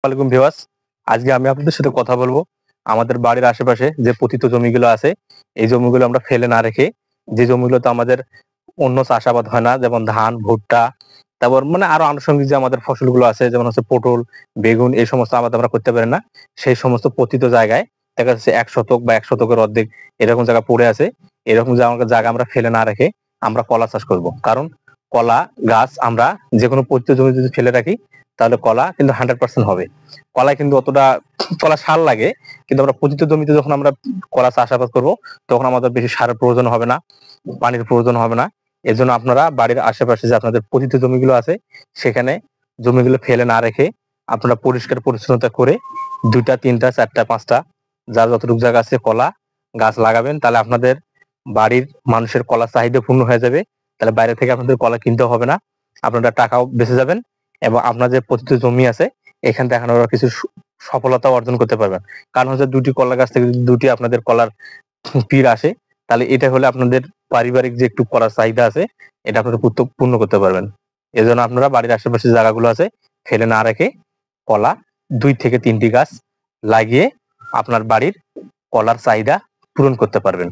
ওয়ালাইকুম ভিউয়ার্স, আজকে আমি আপনাদের সাথে কথা বলবো আমাদের বাড়ির আশেপাশে যে পতিত জমিগুলো আছে, এই জমিগুলো আমরা ফেলে না রেখে, যে জমিগুলোতে আমাদের অন্য চাষাবাদ হয় না, যেমন ধান, ভুট্টা, তারপর মানে আরো আনুষঙ্গিক যে আমাদের ফসলগুলো আছে, যেমন হচ্ছে পটল, বেগুন, এই সমস্ত আবাদ আমরা করতে পারি না। সেই সমস্ত পতিত জায়গায় দেখা যাচ্ছে 1 শতক বা 1 শতকের অর্ধেক এরকম জায়গা পড়ে আছে, এরকম জায়গা আমরা ফেলে না রেখে আমরা কলা চাষ করব। কারণ কলা গাছ আমরা যে কোনো পতিত জমি যদি ফেলে রাখি, তাহলে কলা কিন্তু 100% হবে। কলায় কিন্তু অতটা কলা সার লাগে, কিন্তু আমরা পতিত জমিতে যখন আমরা কলা চাষাবাদ করব, তখন আমাদের বেশি সারের প্রয়োজন হবে না, পানির প্রয়োজন হবে না। এর জন্য আপনারা বাড়ির আশেপাশে যে আপনাদের পতিত জমিগুলো আছে, সেখানে জমিগুলো ফেলে না রেখে আপনারা পরিষ্কার পরিচ্ছন্নতা করে 2টা 3টা 4টা 5টা যার যতটুকু জায়গা আছে কলা গাছ লাগাবেন। তাহলে আপনাদের বাড়ির মানুষের কলা চাহিদা পূর্ণ হয়ে যাবে। তাহলে বাইরে থেকে আপনাদের কলা কিনতে হবে না, আপনারা টাকাও বেঁচে যাবেন, এবং আপনার যে পতিত জমি আছে এখান থেকে আপনারা কিছু সফলতা অর্জন করতে পারবেন। কারণ হচ্ছে 2টি কলা গাছ থেকে যদি 2টি আপনাদের কলার পীর আসে, তাহলে এটা হলে আপনাদের পারিবারিক যে একটু কলার চাহিদা আছে, এটা আপনারা পূর্ণ করতে পারবেন। এজন্য আপনারা বাড়ির আশেপাশে যে জায়গাগুলো আছে ফেলে না রেখে কলা 2 থেকে 3টি গাছ লাগিয়ে আপনার বাড়ির কলার চাহিদা পূরণ করতে পারবেন।